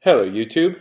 Hello YouTube.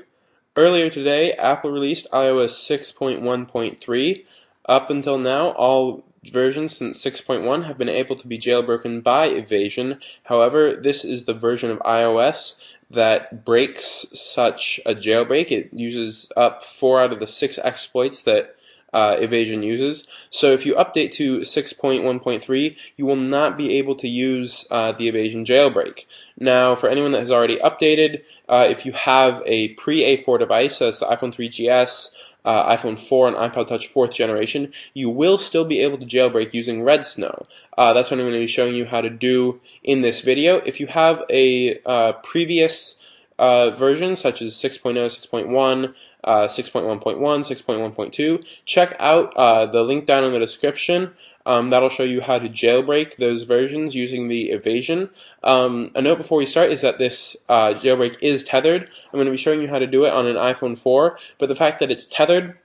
Earlier today, Apple released iOS 6.1.3. Up until now, all versions since 6.1 have been able to be jailbroken by evasion. However, this is the version of iOS that breaks such a jailbreak. It uses up 4 out of the 6 exploits that evasion uses. So if you update to 6.1.3, you will not be able to use the evasion jailbreak. Now, for anyone that has already updated, if you have a pre-A4 device, that's the iPhone 3GS, iPhone 4, and iPod Touch 4th generation, you will still be able to jailbreak using Redsn0w. That's what I'm going to be showing you how to do in this video. If you have a previous version, such as 6.0, 6.1, 6.1.1, 6.1.2, check out the link down in the description. That'll show you how to jailbreak those versions using the evasion. A note before we start is that this jailbreak is tethered. I'm going to be showing you how to do it on an iPhone 4, but the fact that it's tethered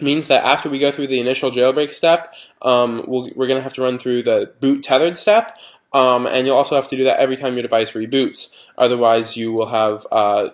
means that after we go through the initial jailbreak step, we're going to have to run through the boot tethered step. And you'll also have to do that every time your device reboots. Otherwise, you will have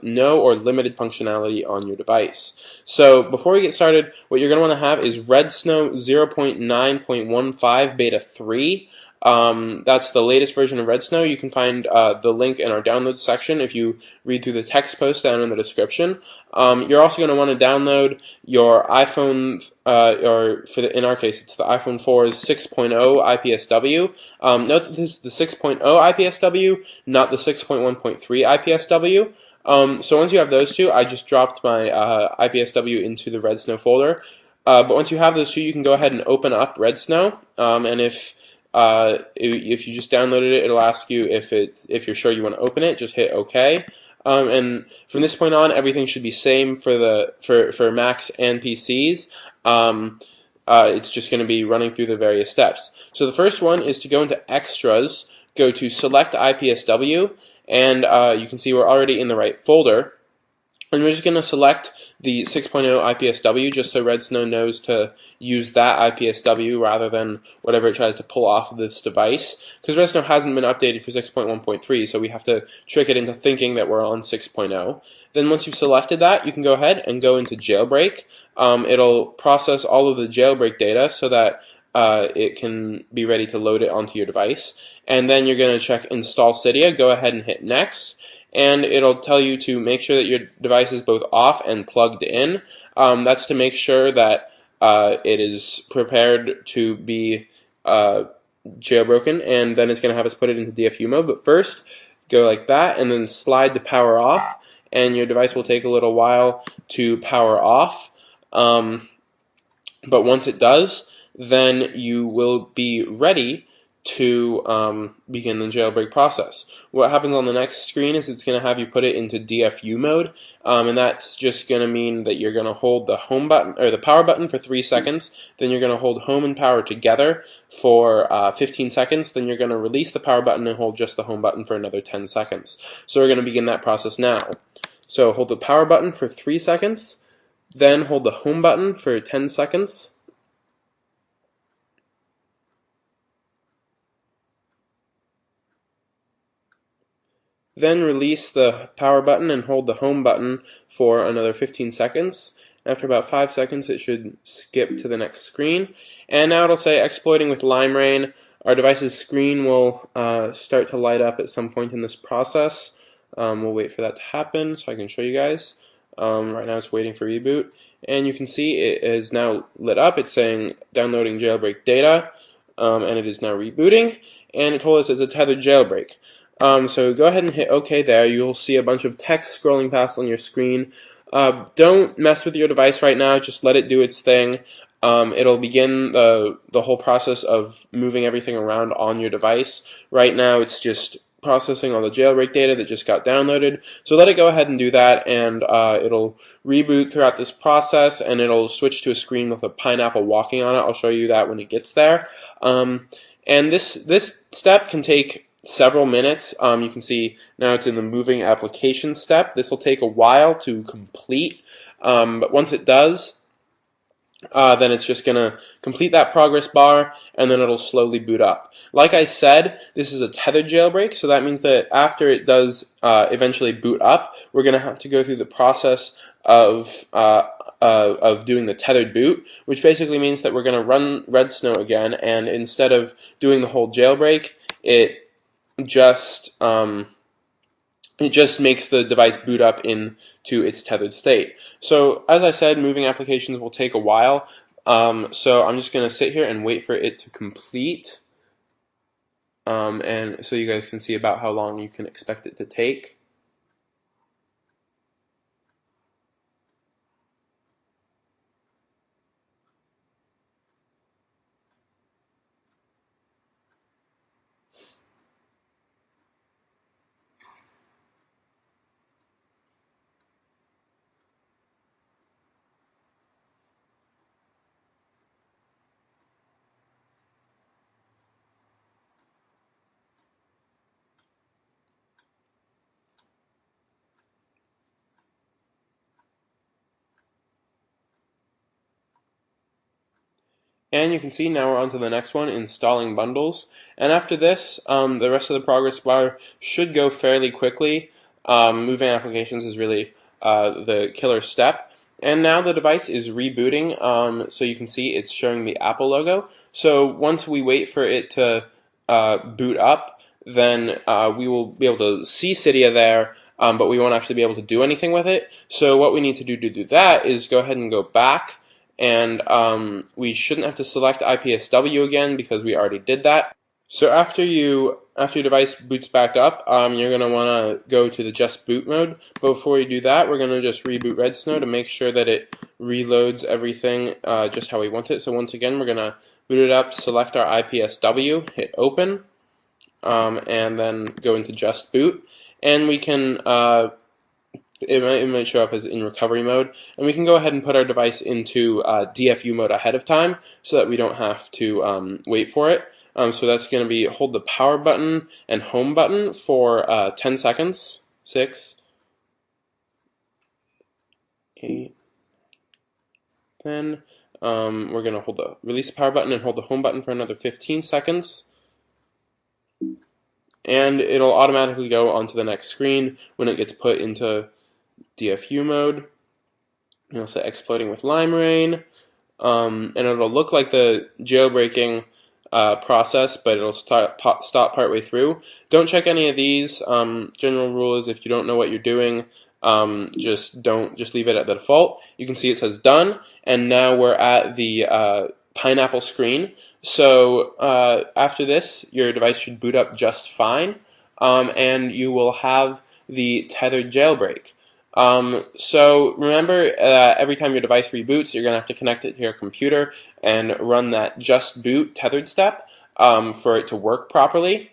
no or limited functionality on your device. So before we get started, what you're going to want to have is Redsn0w 0.9.15 Beta 3. That's the latest version of Redsn0w. You can find the link in our download section if you read through the text post down in the description. You're also going to want to download your iPhone, in our case, it's the iPhone 4's 6.0 IPSW. Note that this is the 6.0 IPSW, not the 6.1.3 IPSW. So once you have those two, I just dropped my IPSW into the Redsn0w folder. But once you have those two, you can go ahead and open up Redsn0w, and if you just downloaded it, it'll ask you if you're sure you want to open it. Just hit OK. And from this point on, everything should be same for Macs and PCs. It's just going to be running through the various steps. So the first one is to go into Extras, go to Select IPSW, and you can see we're already in the right folder. And we're just going to select the 6.0 IPSW just so Redsn0w knows to use that IPSW rather than whatever it tries to pull off of this device. Because Redsn0w hasn't been updated for 6.1.3, so we have to trick it into thinking that we're on 6.0. Then once you've selected that, you can go ahead and go into Jailbreak. It'll process all of the jailbreak data so that it can be ready to load it onto your device. And then you're going to check Install Cydia, go ahead and hit Next. And it'll tell you to make sure that your device is both off and plugged in. That's to make sure that it is prepared to be jailbroken, and then it's going to have us put it into DFU mode. But first, go like that, and then slide to power off, and your device will take a little while to power off. But once it does, then you will be ready to begin the jailbreak process. What happens on the next screen is it's going to have you put it into DFU mode, and that's just going to mean that you're going to hold the home button or the power button for 3 seconds, then you're going to hold home and power together for 15 seconds, then you're going to release the power button and hold just the home button for another 10 seconds. So we're going to begin that process now. So hold the power button for 3 seconds, then hold the home button for 10 seconds, then release the power button and hold the home button for another 15 seconds. After about 5 seconds, it should skip to the next screen. And now it'll say exploiting with Lime Rain. Our device's screen will start to light up at some point in this process. We'll wait for that to happen so I can show you guys. Right now it's waiting for reboot. And you can see it is now lit up. It's saying downloading jailbreak data, and it is now rebooting. And it told us it's a tethered jailbreak. So go ahead and hit OK there. You'll see a bunch of text scrolling past on your screen. Don't mess with your device right now. Just let it do its thing. It'll begin the whole process of moving everything around on your device. Right now it's just processing all the jailbreak data that just got downloaded. So let it go ahead and do that, and it'll reboot throughout this process, and it'll switch to a screen with a pineapple walking on it. I'll show you that when it gets there. And this step can take several minutes. You can see now it's in the moving application step. This will take a while to complete, but once it does, then it's just going to complete that progress bar, and then it'll slowly boot up. Like I said, this is a tethered jailbreak, so that means that after it does eventually boot up, we're going to have to go through the process of doing the tethered boot, which basically means that we're going to run Redsn0w again, and instead of doing the whole jailbreak, it just makes the device boot up into its tethered state. So as I said, moving applications will take a while. So I'm just going to sit here and wait for it to complete. And so you guys can see about how long you can expect it to take. And you can see now we're on to the next one, installing bundles. And after this, the rest of the progress bar should go fairly quickly. Moving applications is really the killer step. And now the device is rebooting, so you can see it's showing the Apple logo. So once we wait for it to boot up, then we will be able to see Cydia there, but we won't actually be able to do anything with it. So what we need to do that is go ahead and go back, and we shouldn't have to select IPSW again because we already did that. So after your device boots back up, you're going to want to go to the just boot mode. But before you do that, we're going to just reboot Redsn0w to make sure that it reloads everything just how we want it. So once again, we're going to boot it up, select our IPSW, hit open, and then go into just boot. And we can it might show up as in recovery mode, and we can go ahead and put our device into DFU mode ahead of time so that we don't have to wait for it. So that's going to be hold the power button and home button for 10 seconds. 6, 8, 10. We're going to hold the release the power button and hold the home button for another 15 seconds. And it'll automatically go onto the next screen when it gets put into DFU mode. It'll say exploding with lime rain, and it'll look like the jailbreaking process, but it'll stop partway through. Don't check any of these. General rule is if you don't know what you're doing, just leave it at the default. You can see it says done, and now we're at the pineapple screen. So after this, your device should boot up just fine, and you will have the tethered jailbreak. So remember, every time your device reboots, you're going to have to connect it to your computer and run that just boot tethered step for it to work properly.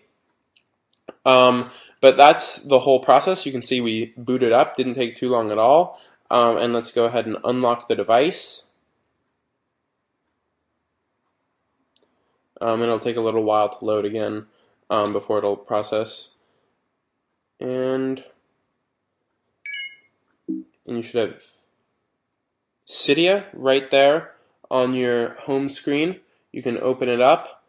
But that's the whole process. You can see we booted up, didn't take too long at all. And let's go ahead and unlock the device. And it'll take a little while to load again before it'll process. And you should have Cydia right there on your home screen. You can open it up,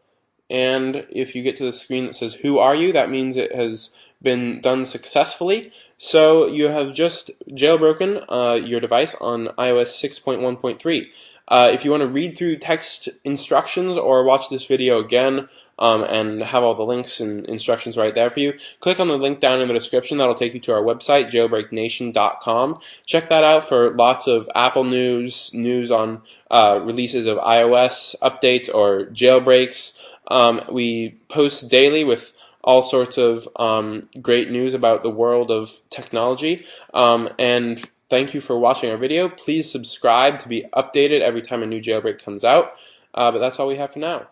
and if you get to the screen that says "Who are you?" that means it has been done successfully. So you have just jailbroken your device on iOS 6.1.3. If you want to read through text instructions or watch this video again and have all the links and instructions right there for you, click on the link down in the description. That'll take you to our website, jailbreaknation.com. Check that out for lots of Apple news on releases of iOS updates or jailbreaks. We post daily with all sorts of great news about the world of technology, and thank you for watching our video. Please subscribe to be updated every time a new jailbreak comes out. But that's all we have for now.